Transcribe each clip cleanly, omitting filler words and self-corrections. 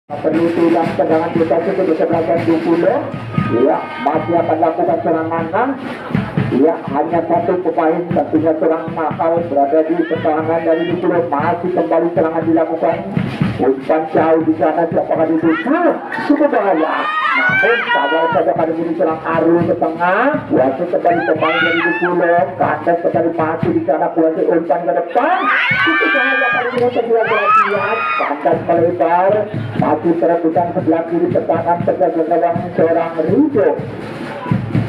Perlu tulang tegangan kita cukup disebelahkan 20. Ya, masih akan lakukan serangan. Ya, hanya satu pemain tentunya serang mahal berada di pertahanan dari 20. Masih kembali serangan dilakukan. Umpan jauh di sana, siapakah dituju? Cukup bahaya. Namun sabar saja kali ini serang Arul ke tengah. Kuasa kembali pemain dari 20. Kandas kembali masih di sana, kuasa umpan ke depan. Cukup bahaya kali ini kedua belah pihak. Kandas melebar. Masih perebutan sebelah kiri pertahanan terjaga gawang seorang Rido.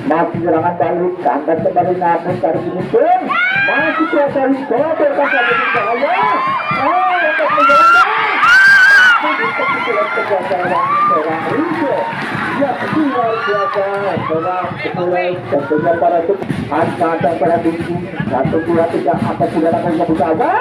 Masih serangan balik, kandas kembali namun kali ini pun masih kuasa Rido berkata begitu bahaya. Untuk menjalankan seorang Rido. Ya, luar biasa. Seorang sepuluh tentunya para itu angka para tinggi 1, 2, 3 apa sudah akan bersama.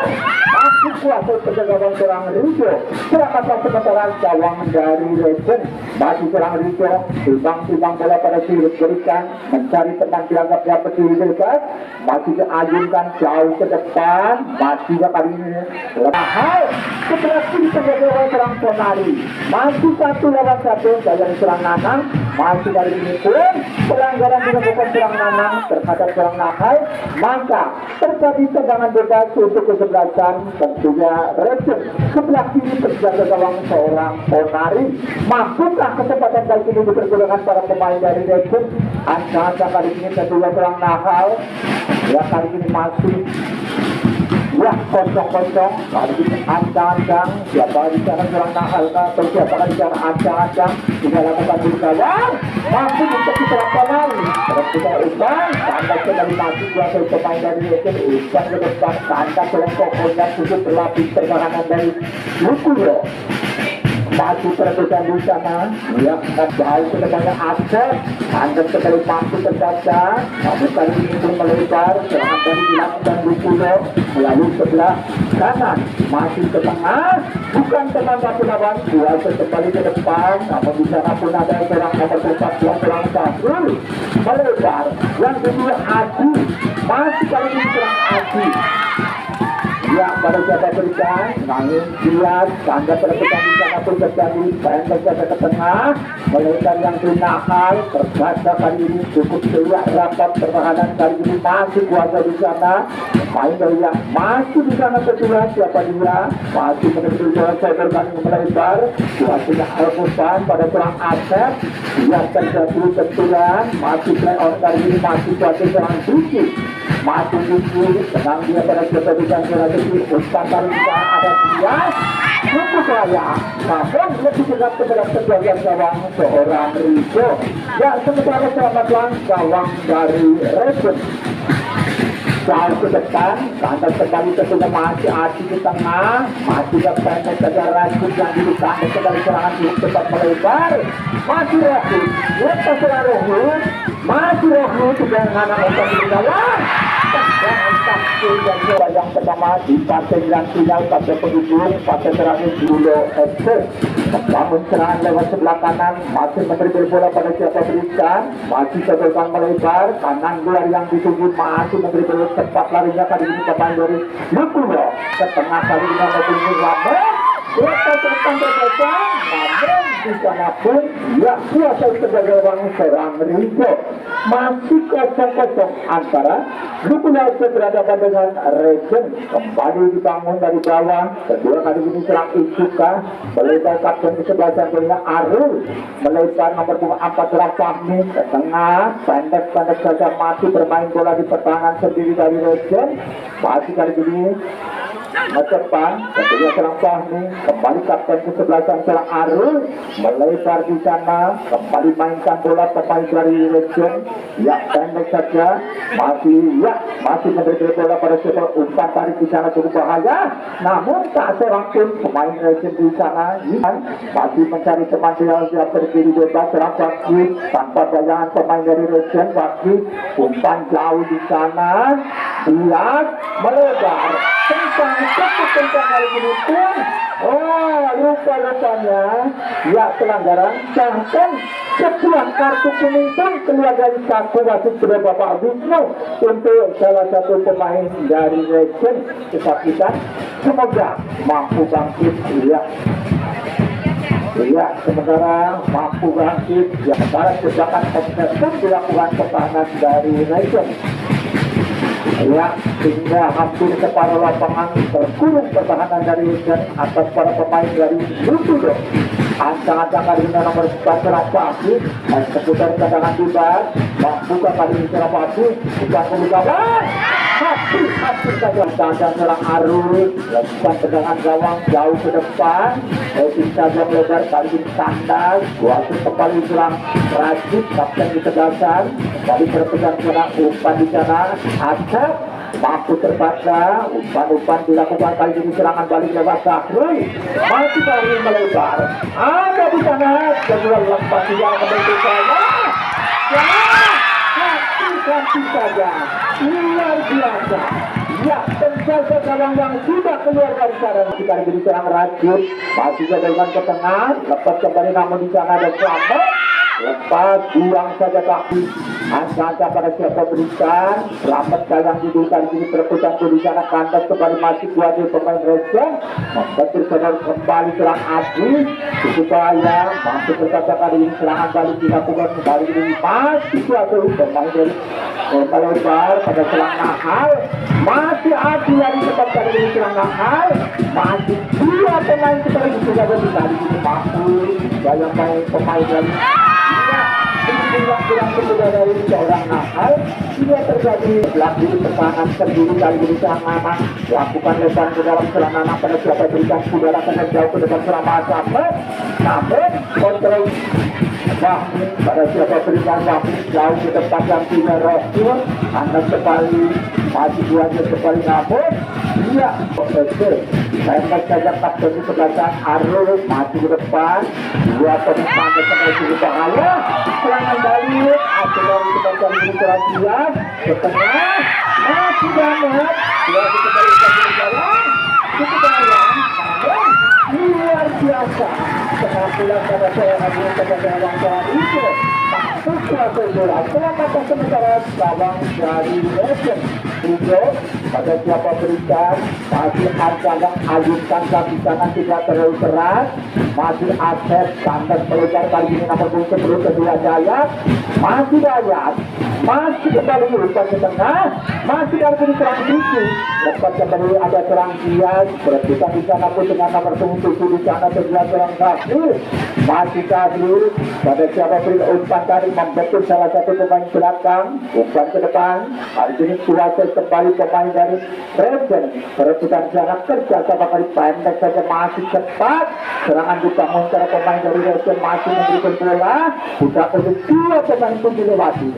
Masih kuasa penjagaan seorang Rido. Serangkatlah sementara gawang dari Legend. Masih seorang Rido timbang bola pada sirip berikan mencari teman dianggap dapat bebas. Masih diayunkan jauh ke depan. Masih kali ini mahal setelah kiri penjagaan serang Ponari. Masih 1 lawan 1 dari serang Nanang. Masih kali ini pun pelanggaran dilakukan serang Nanang terhadap serang Nakal. Maka terjadi tendangan bebas untuk kesebelasan tentunya Legend. Sebelah kiri terjaga gawang seorang Ponari. Mampukah kesempatan kali ini dipergunakan para pemain dari Legend? Angka kali ini tentunya serang Nakal. Ya, kali ini masih ya kosong-kosong. Kali ini ancang-ancang. Siapa di sana serang Nakal atau siapa di sana ancang-ancang tidak lakukan di gawang. Masih untuk diserang Ponari. Terus kita Iban kandas kembali masih kuasa pemain dari Legend. Iban ke depan kandas oleh kokonya cukup berlapis pertahanan dari Lukuyo. Masih perebutan di sana. Ya, jauh ke depannya Aceh. Kandas kembali masih terjaga. Namun kali ini belum melebar. Serangan dari dilakukan Lukuyo melalui sebelah kanan. Masih ke tengah. Bukan teman satu lawan. Kuasa kembali ke depan. Namun di sana pun ada seorang nomor 14 serang Sahrul melebar. Yang kedua Adi. Masih kali ini serang Adi. Ya, pada siapa berikan namun lihat tanda perebutan di sana pun terjadi. Pendek saja ke tengah melebar yang Nakal terjaga kali ini cukup siap rapat pertahanan kali ini masih kuasa di sana. Main dari yang masih di sana kedua siapa dia masih menuju saya berkali melebar kuasanya Al-Qusan pada serang Asep yang terjadi kebetulan masih play on kali ini masih kuasa serang Suci. Masih tinggi, tenang dia pada siapa bisa kecil umpan kali ini ada dia cukup saya namun lebih dekat kepada penjagaan gawang seorang Rido. Ya, sementara selamatlah gawang dari Legend. Jauh ke depan, kandas kembali tentunya masih Adi di tengah. Masih ke pendek saja Rashid yang dulu kandas kembali serangan di tempat melebar. Masih Rashid, lepas serang Rohut. Masih Rohut juga menganak untuk di gawang. Yang pertama di partai yang final pada penghubung partai terakhir Julo FC. Namun serangan lewat sebelah kanan masih memberi bola pada siapa berikan. Masih kebetulan melebar kanan gelar yang ditunggu masih memberi bola cepat larinya kali ini pemain dari Lukuyo. Ke tengah kali ini mempunyai Lamer. Berapa depan terbaca namun di sana pun ya kuasa terjaga gawang serang Rido. Masih kosong-kosong antara Lukuyo berhadapan dengan Legend. Kembali dibangun dari bawah. Kedua kali ini serang Isuka melebar kapten di sebelah sampingnya Arul melebar nomor 4 serang Fahmi ke tengah pendek-pendek saja masih bermain bola di pertahanan sendiri dari Legend. Masih kali ini depan tentunya serang Fahmi kembali kapten ke sebelah serang Arul melebar di sana kembali mainkan bola pemain dari Legend. Ya, pendek saja masih memberi bola pada sebuah umpan tarik di sana cukup bahaya. Namun tak seorang pun pemain Legend di sana masih mencari teman yang berdiri bebas serang Waki tanpa bayangan pemain dari Legend. Waki umpan jauh di sana lihat melebar kencang kali ini pun lupa-lupanya ya pelanggaran bahkan sebuah kartu kuning pun keluar dari kartu wasit sudah Bapak Wisnu untuk salah satu pemain dari Legend. Kesakitan semoga mampu bangkit ya. Ya, sementara mampu bangkit yang antara jebakan obsesif dilakukan pertahanan dari Nation. Ya, hingga hampir separuh lapangan terkurung pertahanan dari Nation atas para pemain dari Lutudo. Ancang-ancang kali ini nomor 4 serang Pasir, seputar cadangan bebas, mampukah kali ini serang Pasir, bukan pembukaan. Hati saja cadangan serang Arul, lakukan tendangan gawang jauh ke depan, bisa saja melebar kali ini Sandas, wasit kembali serang Rajib, kapten di tegasan, kembali berpegang serang umpan di sana, Acap, mampu terbaca, umpan-umpan dilakukan kali ini serangan balik lewat Sahrul, masih kali ini melebar, ada di sana, kedua lempas yang kembali saya, hati saja, luar biasa. Ya, penjaga gawang yang sudah keluar dari sana. Kita jadi serang Rajib, masih jaga ke tengah, lepas kembali namun di sana ada Selamat. Lepas buang saja kaki, angka pada siapa berikan, Selamat yang diberikan ini berputar di sana kandas kembali masih kuat pemain Rejang, membentur kembali serang Abdi, supaya mampu berkata kali ini serangan balik dilakukan kembali ini masih kuat pemain dari lebar pada serang Nahal, masih Abdi yang tetap kali ini serang Nahal, masih dua pemain seperti itu saja di kali ini mampu gaya pemain dari kurang berbeda dari seorang Nahal. Dia terjadi lagi pertahanan sendiri kali ini serang Nanang, lakukan lebar ke dalam serang Nanang pada siapa berikan udara sangat jauh ke depan serang Masamet, namun kontrol Fahmi pada siapa berikan Fahmi jauh ke depan yang tidak Rohur, anak kembali masih buahnya kembali namun dia profesor mereka saja kapten di belakang Arul maju ke depan, dua pemain sampai cukup bahaya, serangan balik aturan kita kali perhatian ke tengah, masih banget dua kembali ke jalan cukup bahaya, namun luar biasa ketampilan pada saya hadir kepada gawang itu masuk ke bola selamat sementara gawang dari Nation itu pada siapa berikan masih Arjana ayunkan kaki kanan tidak terlalu keras, masih Asep kandas pelebar kali ini nomor 10 kedua Dayat, masih Dayat masih kembali umpan ke tengah, masih dari sini serang sedikit, lepas kembali ada serang Dias berputar di sana pun dengan nomor 7 di sana kedua serang Kasir, masih Kasir pada siapa beri umpan tadi membetul salah satu pemain belakang, umpan ke depan hari ini kuasa kembali pemain dari Regen berputar di sana kerja sama kali pendek saja masih cepat, serangan dibangun para pemain dari Regen masih memberikan bola, sudah kedua pemain pun dilewati,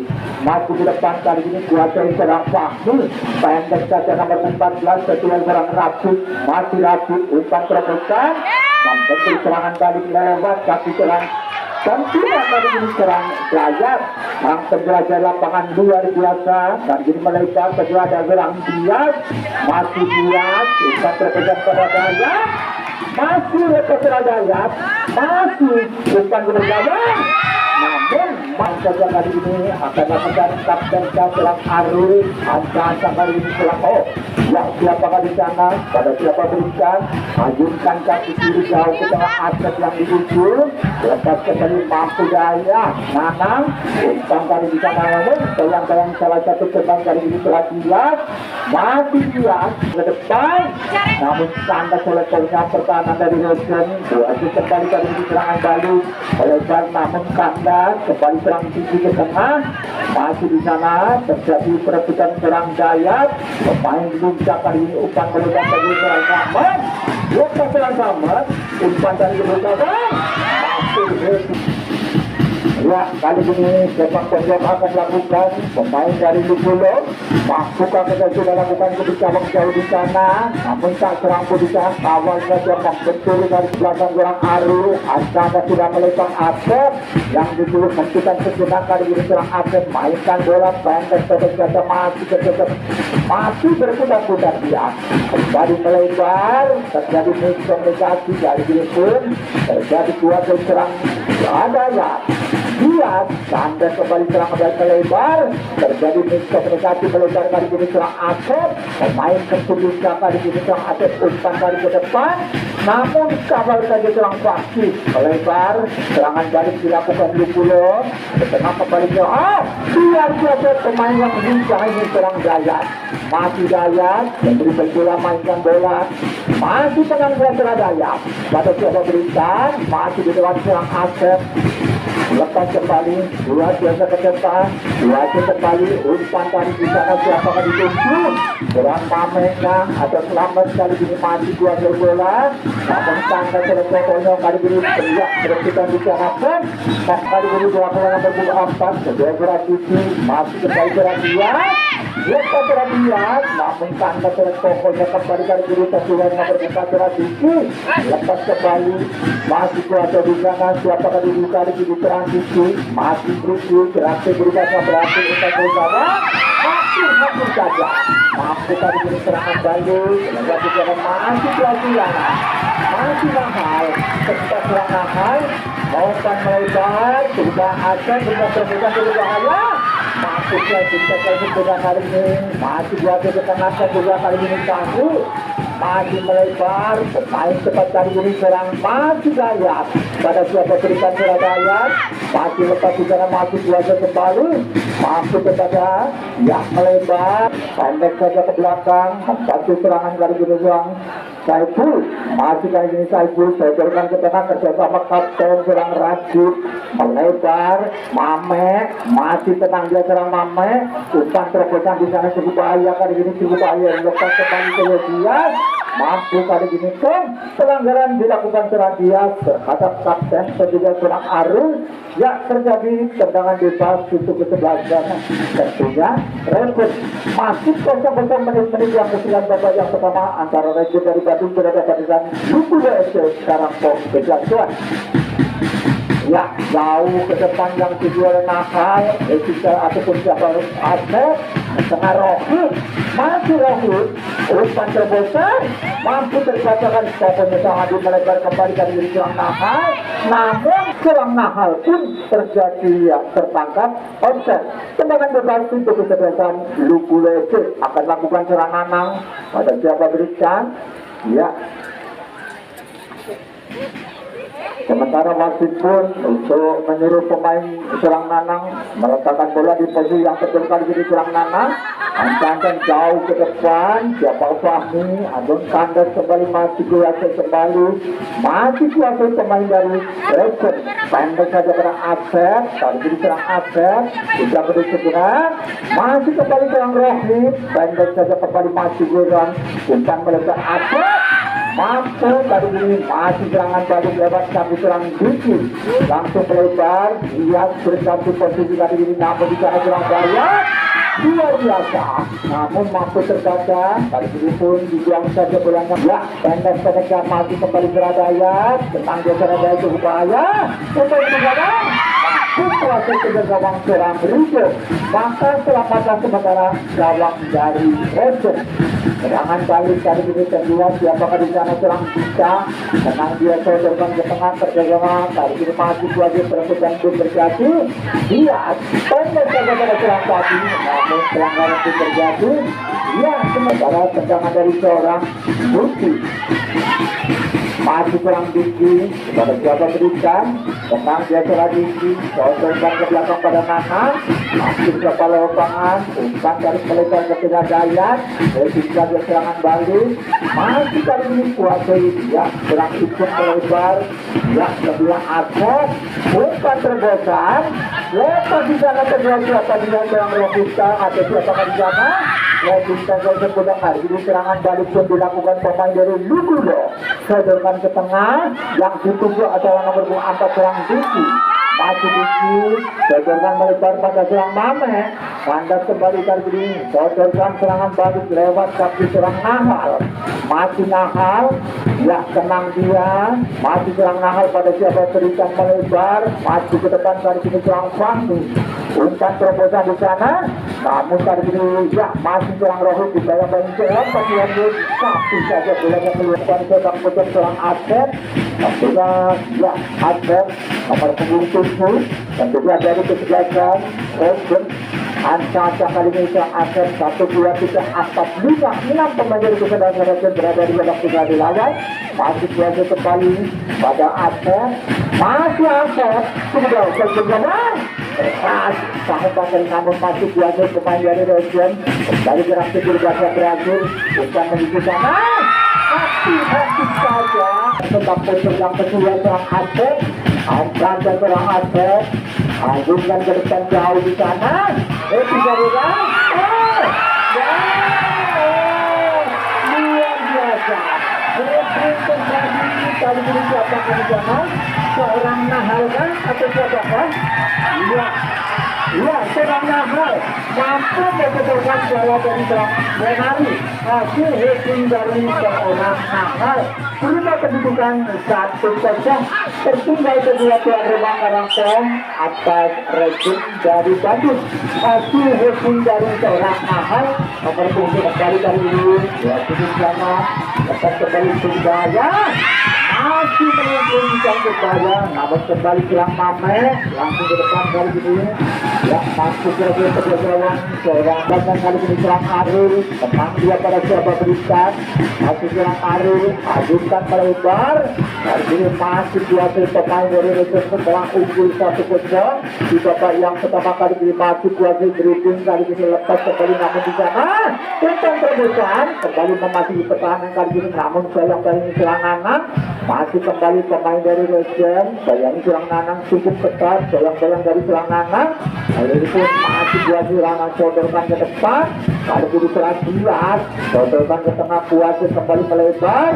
masih di depan kali ini kuasa serang Fahmi, pendek saja nomor 14 kedua serang Rafi, masih Rafi umpan terobosan, membentuk serangan balik lewat kaki serang dan tidak kali ini serang Dayat yang penjelajah lapangan luar biasa dan ini melebar kedua ada serang Dias, masih Dias umpan terpegang pada Dayat, masih lepas serang Dayat, masih umpan ke gawang, namun masa kali ini akan lakukan kapten serang Arul, ancang kali ini serang yang siapa di sana pada siapa berikan ajunkan kaki kiri jauh ke tengah Asep yang diusul, lepas kembali mampu Daya Nanang umpan kali di sana namun sayang salah satu pemain kali ini telah Dias, masih Dias ke depan namun kandas oleh pertahanan dari Regen, wasit kembali kali ini serangan balik melebar namun kandas kembali serang tinggi ke tengah, masih di sana terjadi perebutan serang Dayat, pemain Lumca kali ini umpan melebar dari serang Rahmat, lepas serang Rahmat umpan dari belakang masih ya kali ini sepak pojok akan lakukan pemain dari Lubulo, masukkan kita sudah lakukan kebicaraan jauh di sana, namun tak serampu di sana kawal saja membentur dari belakang serang Arul, Asana sudah melepas Asep yang disuruh menentukan sejenak kali ini serang Asep mainkan bola pendek saja masih berputar-putar dia kembali melebar, terjadi miskomunikasi dari ini pun terjadi kuat serang ada ya Lihat, tanda kembali serang lebar, terjadi miskomunikasi melebar kali ini serang Asep, pemain ketujuh kali ini serang Asep umpan kali ke depan, namun kabar saja serang pasti melebar, serangan balik dilakukan Lukulo, ke tengah kembali ke luar biasa pemain yang lincah ini serang Dayat, masih Dayat, memberi bola mainkan bola, masih tenang Surabaya, pada siapa berikan, masih di depan serang Asep, lepas kembali, luar biasa ke depan, luar biasa kembali, umpan kali di sana siapa akan ditunggu, kurang pamenah atau selamat kali ini maju dua bola, namun tangga selesai konyol kali ini teriak berhentikan bicarakan, dan kali ini dua bola nomor 24, kedua Gerardisi, masih kembali Gerardia, lepas Gerardia, namun tangga selesai konyol kembali kali ini sesuai nomor 4 Gerardisi, lepas kembali, masih kuasa di sana siapa akan dibuka di transisi, masih berusia berhasil berubah berhasil untuk bersama mampu saja mampu tadi ini serangan balik menjadi jalan masih berhasil masih mahal ketika serang mahal maukan melebar sudah ada dengan terbuka dari bahaya mampu saja juga kali ini masih berhasil ketengahkan juga kali ini satu masih melebar, pemain cepat kali ini serang masih Dayat pada siapa berikan Surabaya masih lepas di sana masih kuasa kembali masuk kepada yang melebar pendek saja ke belakang membantu serangan kali ini serang Saiful masih kali ini Saiful sodorkan ke tengah kerjasama kapten serang Rajib melebar Mame masih tenang dia serang Mame umpan terobosan di sana cukup bahaya kali ini cukup bahaya lepas kembali ke Dias mampu kali ini pelanggaran dilakukan serang Dias terhadap kapten juga serang Arul ya terjadi tendangan bebas untuk ke sebelah sana tentunya rekod masih kosong-kosong menit-menit yang kesilan babak yang pertama antara Rajib dari Bandung berhadapan dengan Lukulo FC sekarang kok kejatuhan ya jauh ke depan yang tujuan nakal Etika ataupun siapa Asep tengah Rohut masih Rohut umpan terbesar mampu terbacakan pokoknya sangat melebar kembali dari diri serang nakal namun serang nakal pun terjadi ya tertangkap offset tendangan bebas untuk kesebelasan Lukulo akan lakukan serangan nang pada siapa berikan ya sementara wasit pun untuk menyuruh pemain serang Nanang meletakkan bola di posisi yang betul kali ini serang Nanang ancaman jauh ke depan siapa Fahmi Adon Kandas kembali masih kuasa kembali masih kuasa pemain dari Resen pendek saja pada Asep kali ini serang Asep sudah berdua masih kembali serang Rohit pendek saja kembali masih kurang umpan melebar Asep mampu kali ini masih serangan balik lewat kami serang Diki langsung melebar dia berganti posisi kali ini namun di sana serang Daya luar biasa namun mampu terbaca kali ini pun dibuang saja bolanya ya pendek masih kembali Surabaya tentang dia Surabaya cukup bahaya untuk mengadang kuasa kejar gawang serang Rico maka selamatkan sementara gawang dari Resen serangan balik kali ini kedua siapakah di sana serang bisa tenang dia sodorkan ke tengah terjadi kali ini masih kuasa perebutan pun terjadi dia pendek saja pada serang tadi namun pelanggaran pun terjadi ya sementara tendangan dari seorang Bukti masih kurang tinggi kepada siapa berikan tenang dia serang tinggi sodorkan ke belakang pada Nana masih kepala lapangan umpan dari melebar ke tengah Dayat ketika dia serangan balik masih kali ini kuasai ya serang ikut melebar ya sebelah Asep umpan terbosan lepas di sana kedua siapa dia serang Robista atau siapa di sana Robista gol sebelah hari ini serangan balik pun dilakukan pemain dari Lukulo sodorkan ke tengah yang ditunggu adalah nomor 4 serang Diki masih Diki sodorkan melebar pada serang Mame kandas kembali kali ini sodorkan serangan balik lewat kaki serang Nahal masih Nahal ya tenang dia masih serang Nahal pada siapa berikan melebar maju ke depan kali ini serang Fahmi umpan terobosan di sana namun kali ini ya masih serang Rohut di bawah banyak serang tapi yang satu saja bolanya keluarkan serang putus serang Asep tentunya ya ada nomor punggung 7 tentunya dari kesebelasan Region Ancaca kali ini akan 1, 2, 3, 4, 5, 6 pemain dari kesebelasan Region berada di babak 3 di lawan. Masih biasa kembali pada Asep, masih Asep sudah berjalan sahabat namun masih biasa pemain dari Region dari gerak figur gajah berakhir bukan menuju sana. Hati-hati saja tetap yang kedua serang Asep, Ancaca serang Asep, agungkan ke depan jauh di sana. Tidak berang. Luar biasa. Kali ini siapakah di sana? Seorang Nahal kan atau siapakah? Iya, seorang Nahal mampu membetulkan bola dari serang Benari. Hasil hitting dari seorang Nahal. Berubah kedudukan 1-0. Tertinggal kedua tuan rumah Karangtong atas Region dari Bandung. Hasil hitting dari seorang Nahal. Nomor punggung kembali kali ini. Ya, ini sana. Tetap kembali Sunggaya. Masih menunjukkan Sunggaya. Namun kembali serang Mame. Langsung ke depan kali ini. Ya, masuk ke sebelah gawang. Seorang belakang kali ini serang Arul. Tenang dia pada siapa berikan. Masih serang Arul. Ajukan melebar. Kali ini masih biasa pemain dari Region setelah unggul 1-0. Di babak yang pertama kali ini masih kuasa dribbling. Kali ini lepas kembali namun di sana. Tentang terobosan. Kembali memasuki pertahanan kali ini. Namun sayang kali ini serangan. Masih kembali pemain dari Region. Sayang serang Nanang cukup ketat. Sayang dari serang Nanang. Kali ini pun masih dua serangan sodorkan ke depan. Kali ini serang Dias. Sodorkan ke tengah kuasa kembali melebar.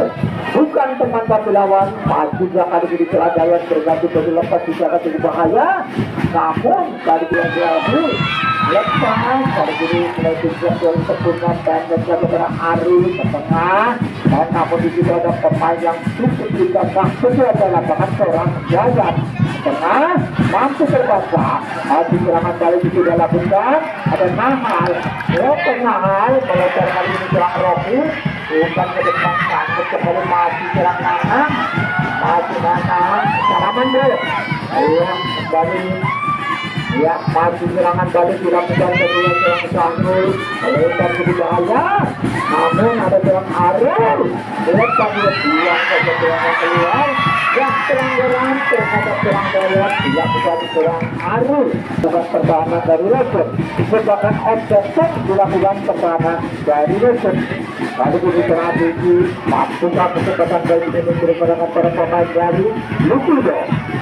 Bukan teman tapi lawan. Masih kali ini serang Dayat berganti bagi lepas bisa cukup bahaya. Namun kali ini berhasil lepas. Kali ini mulai tujuan dari tepungkan dan menjaga Arul ke tengah. Dan namun di situ ada pemain yang cukup juga kedua ada lapangan seorang Dayat tengah mampu terbaca. Masih serangan balik sudah lakukan. Ada Nahal. Nahal melontar kali ini serang Rocky. Bukan ke depan sangkut kembali masih serang Nanang. Masih Nanang. Salaman deh. Ayo kembali. Ya, masih serangan balik dilakukan kedua serang Sangrul. Melontar cukup bahaya. Namun ada serang Arul. Lepas dia ke serangan keluar. Yang serang terhadap serang Dayat tidak bisa diserang Arul. Bukan pertahanan dari Region. Merupakan objektif dilakukan pertahanan dari Region. Kali ini serang Diki mampukah kesempatan baik ini merupakan para pemain dari Lukudo.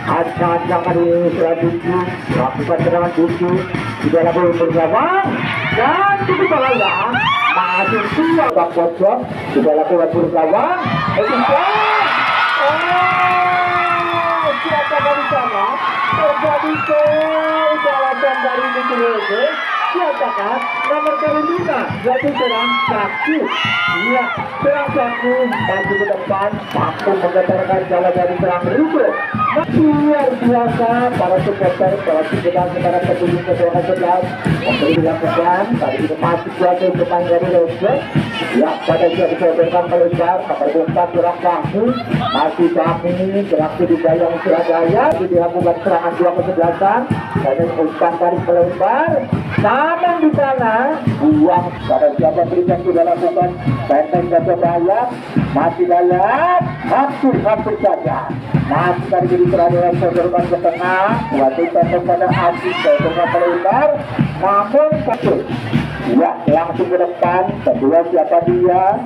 Ancaca kali ini serang Diki melakukan serangan Diki di dalam bergawang dan cukup bahaya. Masih dua bak pojok di dalam bergawang. Siapa dari sana terjadi kejalanan dari Lukudo. Siapakah nomor 5 yaitu serang Saku. Iya, serang Saku maju ke depan mampu menggetarkan jalan dari serang Lukudo. Luar biasa para supporter para supporter secara pendukung kedua 11 memberi dilakukan kali ini masih kuasa pemain dari Region. Ya, pada siap disodorkan melebar nomor 4 serang Saku. Masih kami beraksi di Dayang Surabaya dilakukan serangan 2 kesebelasan dan umpan dari melebar. Namun di sana buang pada siapa berikan sudah lakukan benteng Gajah Dayat. Masih Dayat hampir saja. Masih kali ini Surabaya sodorkan ke tengah. Waktu benteng pada Aziz sodorkan melebar. Namun satu. Ya, langsung ke depan. Kedua siapa dia?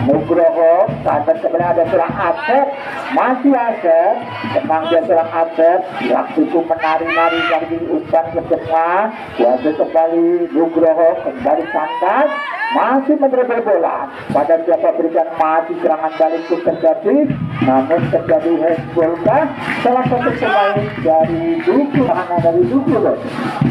Nugroho. Saat sebenarnya ada serang Asep. Masih Asep. Tenang dia serang Asep. Waktu itu menari-nari kali ini umpan ke tengah. Waktu kembali Nugroho kembali sandas. Masih menerbang bola. Pada siapa berikan masih serangan balik itu terjadi. Namun terjadi handball-kah? Salah satu pemain dari Duku. Tahanan dari Duku loh.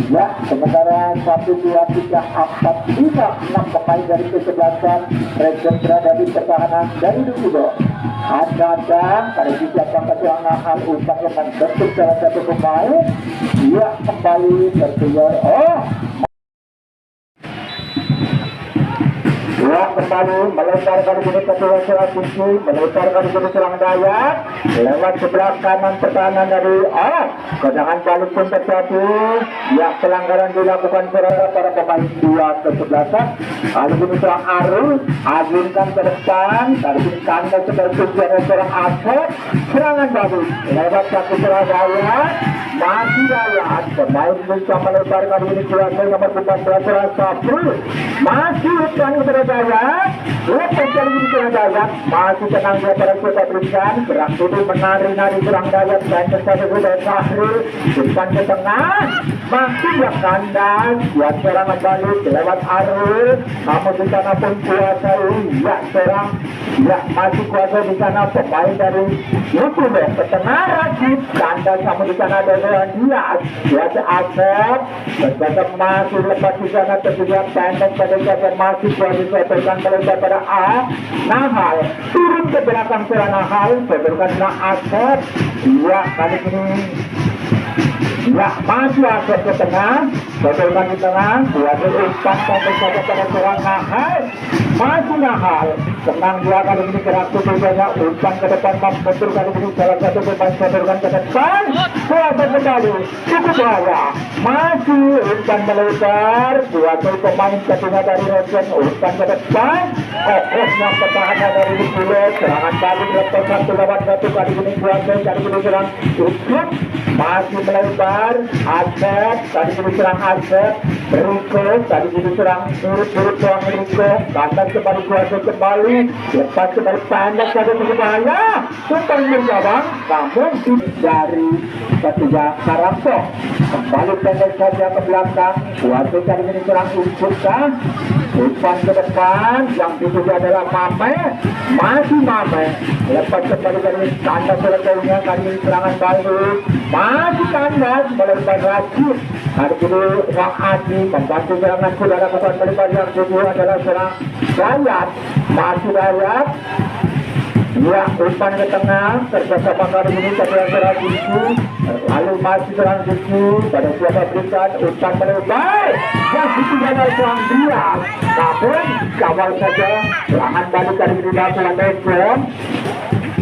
Ya, sementara 1, 2, 3, 4, 5, 6 pemain dari kesebelasan Region berada di pertahanan dari Dukudo. Ada pada siapa kecuali Nahal umpan yang membentuk salah satu pemain. Dia kembali terkeluar. Ya, kembali melebar kali ini ke dua serang tinggi, melebar kali ini serang Dayak lewat sebelah kanan pertahanan dari kedangan balik pun terjadi. Ya, pelanggaran dilakukan para pemain dua kesebelasan. Kali ini serang Arul, agungkan ke depan, kali ini kandang sebagai tujuan serang Asep, serangan balik lewat satu serang Dayak, masih Dayak, pemain bisa melebar kali ini kuasa nomor 14 serang Sabri, masih utang kepada Dayak, lepas kali ini serang Dayak, masih tenang dia pada kita berikan, gerak dulu menari-nari serang Dayak, dan tersebut sudah Sahri, depan ke tengah, masih yang kandang, buat serangan balik lewat Arul, namun di sana pun kuasa ya serang, ya masih kuasa di sana pemain dari Lukume, ke tengah Rajib, kandang namun di sana ada Dias, kuasa Asep, berkata masih lepas di sana tersedia pendek pada saat masih kuasa setelkan melebar pada Nahal, turun ke belakang serang Nahal, setelkan Asep, ya kali ini ya masih Asep ke tengah, setelkan di tengah, kuasa umpan sampai saja pada serang Nahal, masih Nahal, tenang dia kali ini gerak tujuannya umpan ke depan, betul kali ini salah satu pemain setelkan ke depan, kuasa kembali, cukup bahaya, masih umpan melebar, kuasa pemain kedua dari Rosen, umpan ke depan, yang pertahanan dari Lukume, serangan balik lepas satu lawan satu kali ini kuasa, kali ini serang Ucup, masih melebar, Asep, tadi ini serang Asep, Riko, tadi ini serang turut-turut serang Riko, kandang kembali kuasa kembali, lepas kembali pendek saja berbahaya, umpan berjabang, namun dari ketiga Karangso, kembali pendek saja ke belakang, kuasa kali ini serang Ucup, umpan ke depan, yang dituju adalah Mame, masih Mame, lepas kembali dari kandang selesainya, kali ini serangan balik, masih kandang, melebar Rajib, hari ini serang Adi, membantu serangan saudara kekuatan melebar yang kedua adalah serang Dayat, masih Dayat, ya umpan ke tengah, terbersama kali ini setelah serang Diki, lalu masih serang Diki, pada siapa berikan umpan melebar, yang dituju adalah serang Dias, namun kawal saja, serangan balik kali ini dilakukan Ekrom,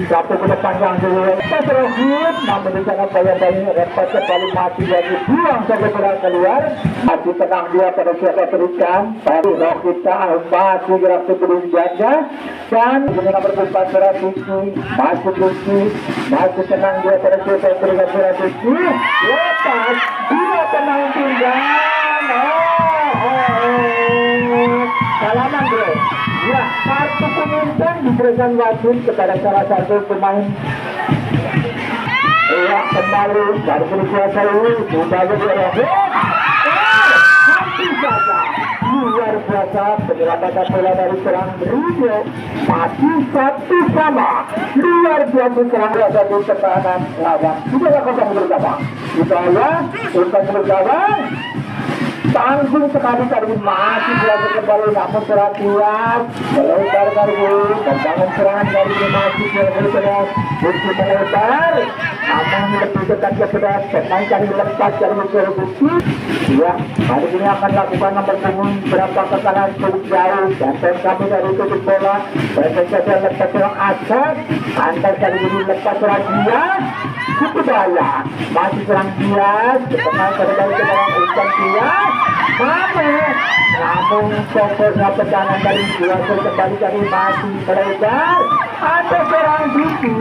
satu ke depan yang dulu terakhir, namun di sana bayang-bayang repot kembali masih lagi buang sampai keluar, masih tenang dia pada siapa berikan, baru Rohita masih gerak sebelum jaga, dan ini nomor 4 Serapisi, masih Rizky, masih tenang dia pada siapa berikan Serapisi, lepas, dia tenang tinggal, salaman bro. Ya, kartu kuning diberikan wasit kepada salah satu pemain. Ya, kembali dari kuasa ini sudah bergerak. Hampir saja luar biasa penyelamatan bola dari serang Rio, masih satu sama, luar biasa serang satu pertahanan lawan. Sudah kosong bergabung. Kita umpan bergabung. Tanggung sekali tadi masih berada kembali, namun perhatian melebar kali membangun serangan dari masih bergerak untuk melebar, namun lebih dekat ke pedas pemain kali lepas dari Bukti. Ya, hari ini akan lakukan nomor punggung berapa kesalahan cukup jauh, dan kami dari tutup bola bergeser lepas serang Asep, antar kali ini lepas serang Dias, cukup bahaya, masih serang Dias, pemain kembali ke dalam umpan Dias. Namun fokusnya pertahanan dari dua kembali dari masih melebar, ada serang Diki,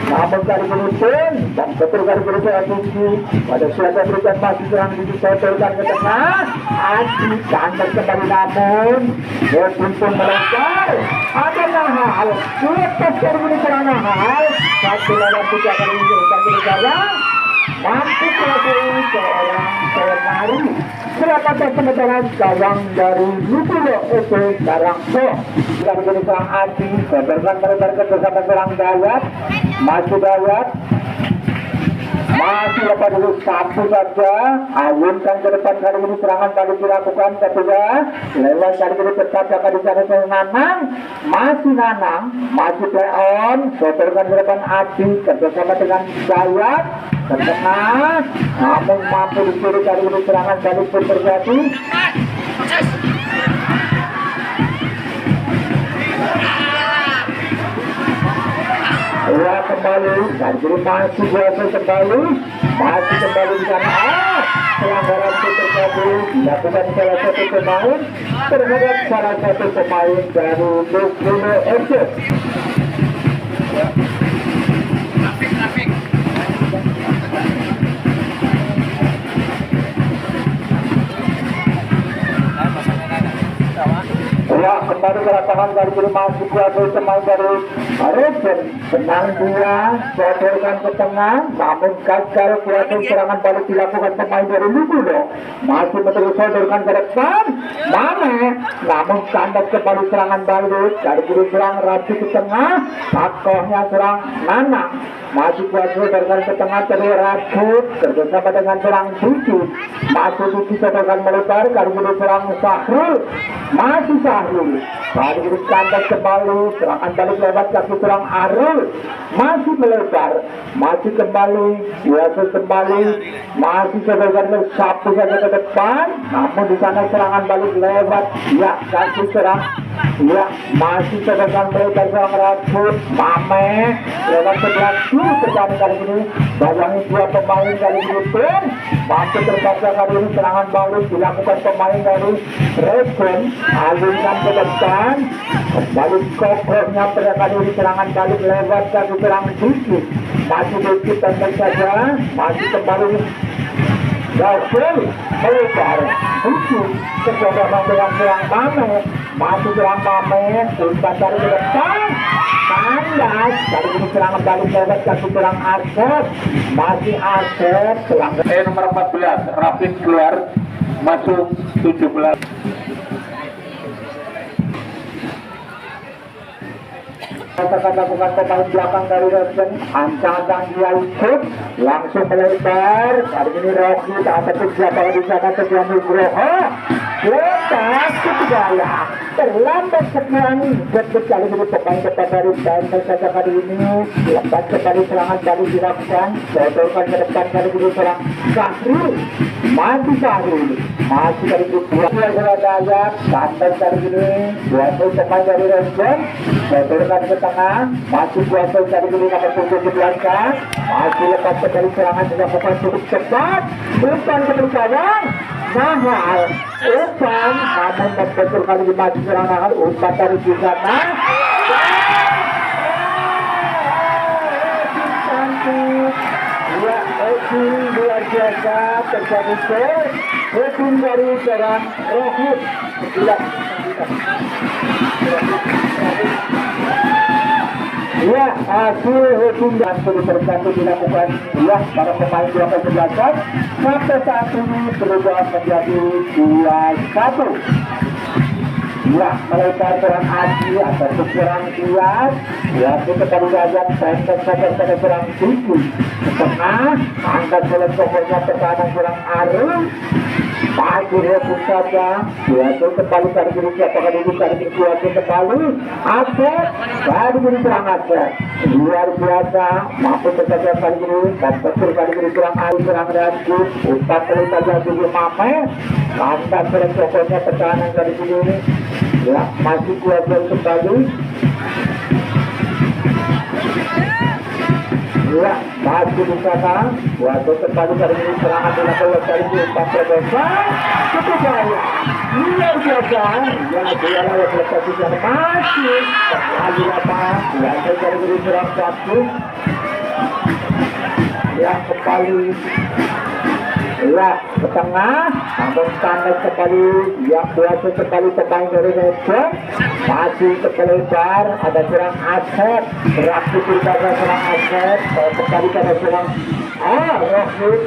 namun kali ini pun dan betul kali ini serang Diki, pada siapa berikan masih serang Diki setelkan ke tengah, Adi kantor kembali namun pun melebar, ada Nahal, lepas kali ini serang Nahal, satu lawan tiga kali ini serang mampu selesai seorang penari pendapatan sementara gawang dari Lukume itu Karangso. Jika menjadi serang Adi, seberang melebar ke serang Dayat, masih Dayat, masih lepas dulu satu saja, ayunkan ke depan kali ini serangan balik dilakukan ketiga, lewat kali ini tetap akan dicari ke Nanang, masih play on, seteruskan ke depan Adi, kerjasama dengan Dayat, ke tengah, namun mampu dicuri kali ini serangan balik pun terjadi. Dua kembali dan jadi masih biasa kembali di sana. Pelanggaran itu terjadi dilakukan salah satu pemain terhadap salah satu pemain dari Bruno FC. Ya, kembali ke lapangan dari masih kuasa pemain dari Regen. Senang dia sodorkan ke tengah, namun gagal kuasa serangan balik dilakukan pemain dari Lugudo. Masih terus sodorkan ke depan, namun kandas kembali serangan balik dari kiri serang Rapi ke tengah, takohnya serang Nana. Masih kuasa sodorkan ke tengah dari Rajut, kerjasama dengan serang Diki. Masih Diki sodorkan melebar dari kiri serang Sahrul. Masih Sahrul baru kandas kembali serangan balik lewat kaki serang Arul. Masih melebar, masih kembali biasa kembali, masih sebagian sapu saja ke depan, namun di sana serangan balik lewat ya kaki serang ya masih sebagian melebar serang Rajut. Mame lewat sebelah kiri terjadi kali ini, bayangi dua pemain kali ini pun masih terbaca kali ini serangan balik dilakukan pemain dari Regen. Alunkan ke depan, kembali kokohnya pada kali ini serangan balik lewat kaki serang Diki. Masih Diki pendek saja, masih kembali Gagal melebar Diki tercoba dengan serang Mame. Masih serang Mame, umpan dari ke depan, kandas kali ini serangan balik lewat kaki serang Asep. Masih Asep pelanggaran nomor 14 Rafik keluar masuk 17. Kata-kata bukan pemain belakang dari Regen, ancang-ancang dia ikut langsung melebar. Hari ini Rocky tak ada siapa di sana sekian Nugroho lepas ketiga terlambat sekian betul kali ini pemain depan dari Bandel saja kali ini lepas kembali serangan baru dilakukan sodorkan ke depan kali ini serang Sahrul. Masih Sahrul masih dari dua daya Bandel kali ini dua pemain dari Regen sodorkan ke tengah, masih kuasa dari dulu nomor 17 masih lepas dari serangan dilakukan cukup cepat, umpan ke belakang mahal, umpan namun betul kali ini masih serangan umpan dari di sana. Ya, luar biasa terjadi gol dari serang Rohit. Ya, hasil hukum dan terbantu dilakukan ya para pemain 12 sampai saat ini berubah menjadi 2-1. Ya, melebar serang Aji atau serang Dias. Ya, kita baru lihat pendek saja pada serang Diki. Setengah, angkat bola pokoknya tekanan serang Arul. Masih rebut saja, biasa kembali dari diri siapa kali ini dari diri biasa kembali Asep, dari diri serang Asep luar biasa, mampu terjadi kali ini dan betul kali ini serang Ari serang Raju, umpan kali saja dulu Mame, angkat bola pokoknya tekanan dari diri ya, masih biasa kembali. Ya, masih di sana. Waktu kembali dari ini serangan dilakukan dari umpan terbesar. Cukup bahaya. Luar biasa. Yang dia lawan lepas di sana masih kembali lama. Waktu dari ini serang satu. Ya, kembali. Ya, ke tengah, namun kandas kembali, yang biasa kembali pemain dari Regen, masih terlebar, ada serang Asep, beraksi tidak serang Asep, kembali pada serang Rohit,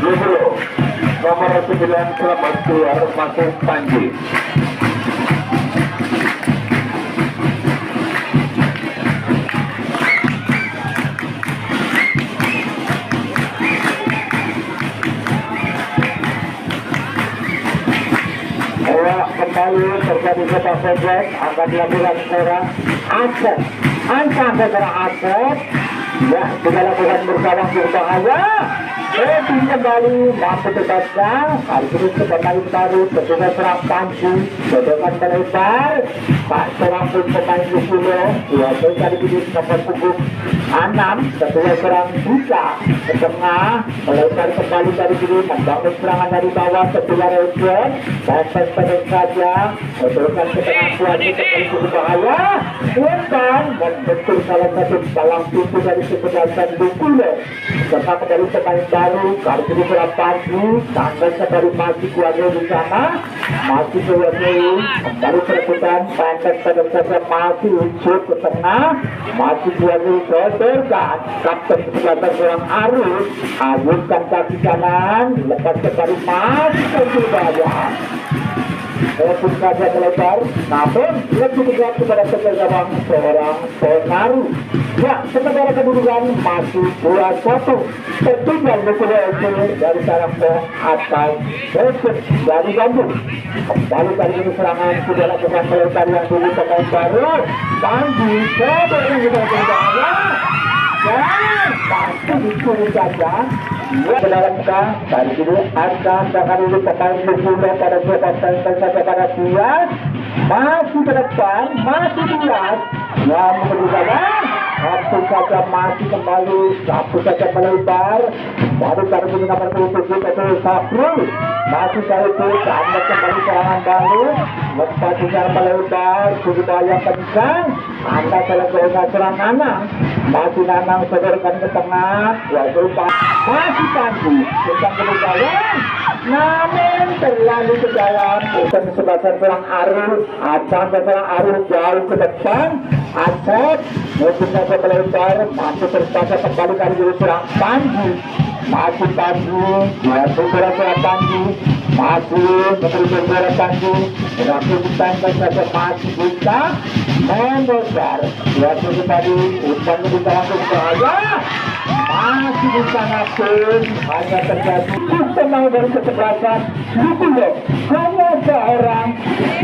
Libro, nomor 9 selamat keluar masuk Panji. Kembali terjadi sepak kompleks akan dilakukan seorang Asep, ancang seorang Asep Ya, sudah lakukan bersama berbahaya. Lebih kembali mampu tetapnya. Kali ini pemain baru kedua serang panci, dodokan melebar. Pak serang pun pemain Lukulo. Dua kali ini nomor punggung 6. Kedua serang bisa ke tengah, melebar kembali dari sini, membangun serangan dari bawah. Kedua Regen dan pendek saja, dodokan ke tengah kuatnya kembali berbahaya. Bukan membentuk salah satu dalam pintu dari kesebelasan Lukulo. Serta kembali pemain baru, kali ini berapagi, tanggalnya dari masih kuatnya di sana, masih kuatnya kembali perebutan, pendek pada saja masih ujuk ke tengah, masih kuatnya sodorkan, kapten kesebelasan seorang Arus, ayunkan kaki kanan, lepas kembali masih berbahaya. Walaupun saja melebar, namun lebih dekat kepada gawang seorang Bonaru. Ya, sementara kedudukan masih 2-1. Tertinggal Lukulo dari Sarangko atau Resep dari Bandung. Kembali kali ini serangan sudah lakukan melebar yang dulu pemain baru. Panji, coba yang kita berbahaya. Dan pasti disuruh saja. Ya, mendalamkan dari sini akan akan dulu pemain Lukulo pada kesempatan saja pada Tias. Masih ke depan, masih Tias yang menunjukkan satu saja masih kembali, satu saja melebar. Baru kali ini nomor 7 itu Sabrul. Masih kali itu anda kembali serangan baru. Lepas juga melebar, berbahaya kencang. Anda selesai serang Nanang. Masih Nanang sodorkan ke tengah. Yaitu masih Panji. Tentang kebebasan. Namun terlalu ke dalam. Bukan sebagian serang Arus. Acan serang Arus jauh ke depan. Acep. Mungkin saja melebar. Masih terpaksa kembali kali ini serang Panji. Masih Panji. Yaitu serang Panji. Masih memberi serang Panji. Berarti ditambah saja masih bisa membesar. Yaitu tadi umpan bisa langsung bahaya. Masih di sana pun hanya terjadi sistem dari kesebelasan Lukulo. Hanya seorang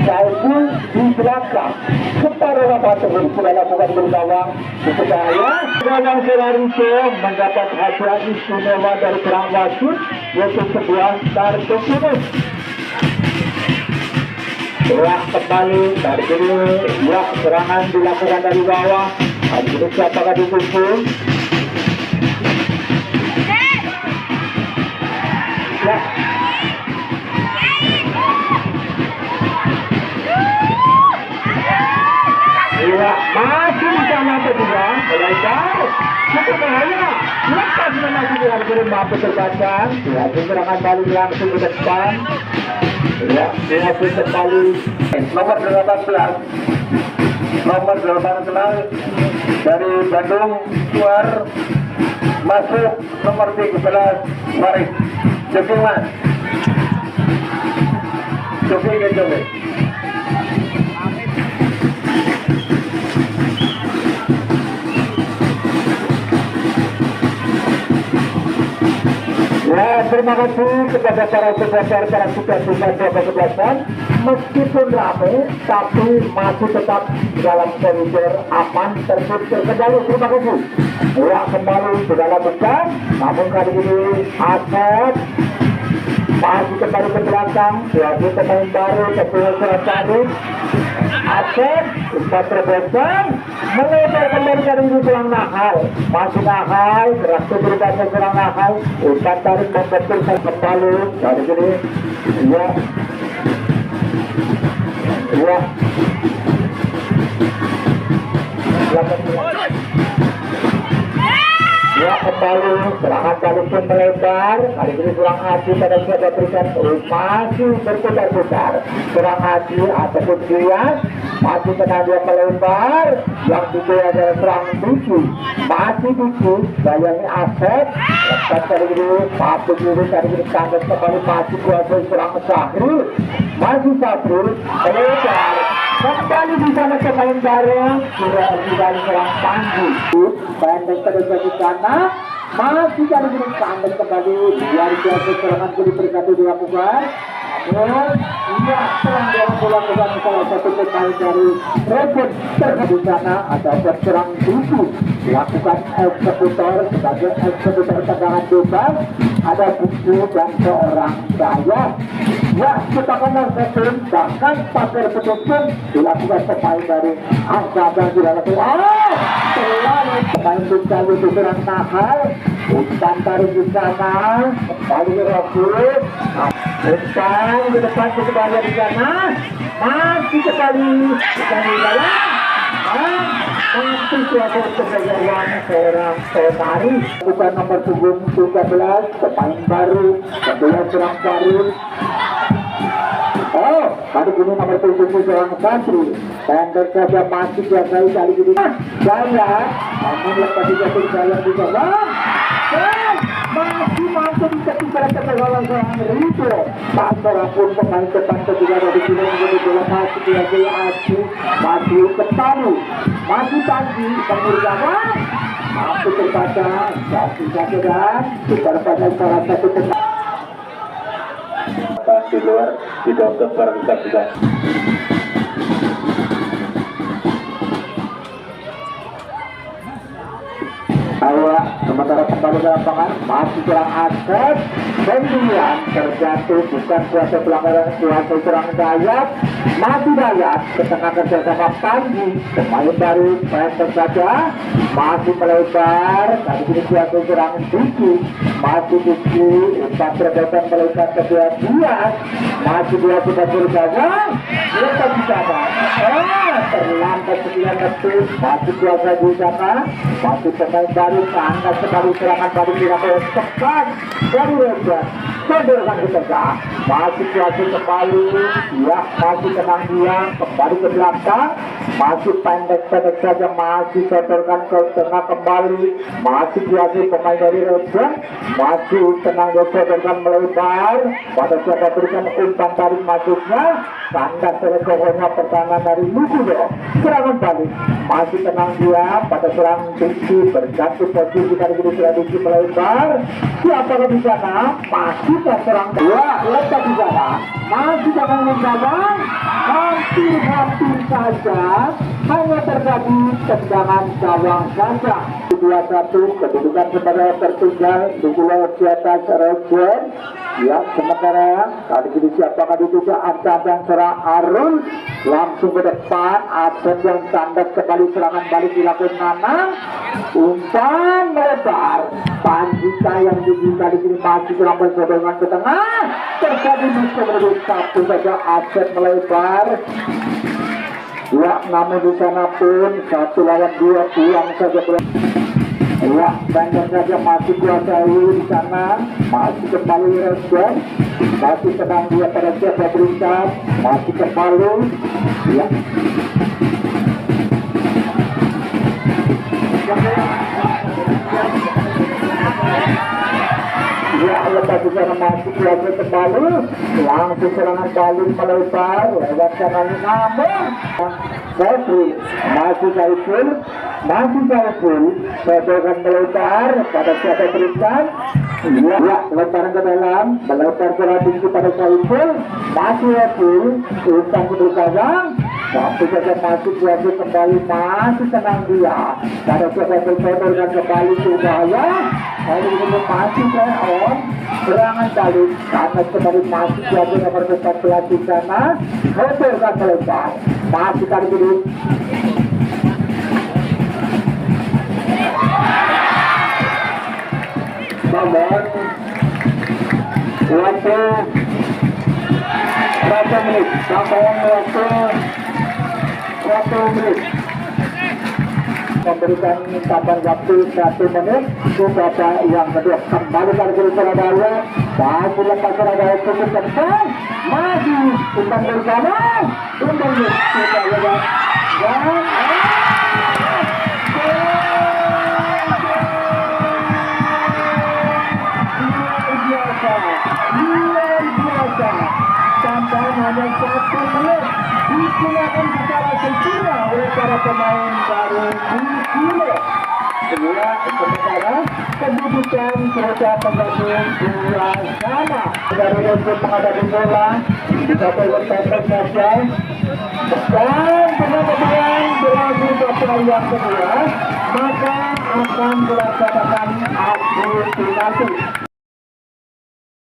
jauh di belakang. Separuh lapangan sudah lakukan bergawang di sebaya. Gawang Serariso mendapat hadiah istimewa dari serang wasit, yaitu sebuah kartu kuning. Berak kembali dari sini, ya serangan dilakukan dari bawah. Hari ini siapakah disusul? Ya. Ya, masih di sana kedua, melebar, cukup bahaya. Lepas masih dihargai mampu terbaca. Ya, serangan balik langsung ke depan. Ya, masih kembali nomor 18. Nomor 18 dari Bandung keluar masuk nomor 13. Mari, jogging mas. Jogging ya jogging. Ya, terima kasih kepada para supporter, para supporter kesebelasan. Meskipun ramai, tapi masih tetap dalam koridor aman, tertib, terkendali. Terima kasih. Ya, kembali sudah lakukan. Namun kali ini Asep masih kembali ke belakang. Yaitu pemain baru, ketua Surat Tadi. Asep sempat terbesar, melebar kembali dari serang Nahal. Masih Nahal, gerak berubahnya serang Nahal. Umpan tarik membetulkan kembali dari sini. Ya, ya, ya kembali serangan kali pun melebar. Kali ini serang Haji pada siapa berikan masih berputar-putar. Serang Haji ataupun Dias masih kena dia melebar. Yang itu adalah serang Biji. Masih Biji, bayangin Asep. Lepas kali ini Papu Juri kali ini kandas kembali masih kuasa serang Sahrul. Masih Sahrul melebar. Kembali di sana pemain baru sudah kembali serang Panji. Pendek terus di sana masih kali ini pendek kembali luar biasa serangan kali berkati dilakukan. Namun ia serang dalam bola kesan salah satu pemain dari Rebon di sana ada serang tubuh lakukan eksekutor sebagai eksekutor tendangan bebas. Ada buku dan seorang saya. Ya, kita konversin bahkan pagar petugas dilakukan pemain dari angka dan tidak lakukan. Selalu pemain Bintang itu kurang nakal. Umpan tarik di sana, kembali ke Robert. Umpan ke depan kembali di sana, masih kembali di dalam. Masih suatu kejadian seorang Sonari, bukan nomor punggung 13, pemain baru, kedua serang baru. Oh, kali ini nomor punggung seorang Satri, pendek saja masih biasa kali ini. Saya, namun lepas jatuh saya di bawah. Masih mampu ketika terlalu seorang Rito. Tak serapun pemain depan ketiga dari sini menjadi bola masuk di Aji, masih kembali, masih pagi pengurjangan, mampu terbaca, satu dan kita pada salah satu pemain. Di luar tidak terperangkap juga. Awak sementara kembali ke lapangan masih kurang akses, kemudian terjatuh bukan kuasa pelanggaran kuasa kurang daya, masih daya ke tengah kerjasama Panji, pemain baru pendek saja, masih melebar, tadi ini kuasa kurang tinggi, masih tinggi, umpan terdepan melebar kedua Dias, masih dua sudah berjaga, lepas di sana, terlambat 9 detik, masih kuasa di sana, masih pemain baru sangat sekali serangan balik dilakukan cepat dari Reza sederhana kita masih kuasa kembali ya masih tenang dia kembali ke belakang masih pendek-pendek saja masih setorkan ke tengah kembali masih kuasa pemain dari Reza masih tenang dia setorkan melebar pada siapa berikan umpan tarik masuknya sangat selekohnya pertahanan dari Lukudo serangan balik masih tenang dia pada serang tinggi berjatuh posisi dari tradisi melebar siapa di sana masih serang dua letak di sana masih jangan menggabung hampir saja hanya terjadi tendangan gawang saja 2-1 kedudukan sementara tertinggal di pulau di atas Region ya sementara kali ini siapakah dituju Arcan dan serang Arun langsung ke depan Arcan yang tandas kembali serangan balik dilakukan Nana umpan melebar Panjita yang tinggi kali ini masih kurang bersodoran ke tengah terjadi bisa menuju satu saja Arcan melebar ya namun di sana pun 1 lawan 2 pulang saja ya bandar saja masih kuasai di sana masih kembali Respon masih tenang dia pada siapa berikan masih kembali ya ya lepas di sana masih kuasai kembali langsung serangan balik melebar lewat kanan namun Sefri masih Saiful sedokan melebar pada siapa berikan ya lebaran ke dalam melebar bola tinggi pada Saiful masih Saiful umpan ke belakang tapi saja masih Saiful kembali masih tenang dia pada siapa sedokan kembali ke bahaya hari ini masih on serangan balik karena kembali masih Saiful nomor 14 di sana sedokan melebar masih kali ini nomor waktu berapa menit sampai waktu 1 menit memberikan tambahan waktu 1 menit kepada yang kedua kembali kali ke Surabaya masih lepas Surabaya cukup kencang masih umpan bersama umpan Surabaya dan luar biasa tambahan hanya 1 menit digunakan secara sempurna oleh para pemain baru di sini kedua sementara kedudukan sudah tergabung 2 sama dari untuk menghadapi bola satu pendek saja dan kemudian berlaku ke yang kedua maka akan melaksanakan adu penalti.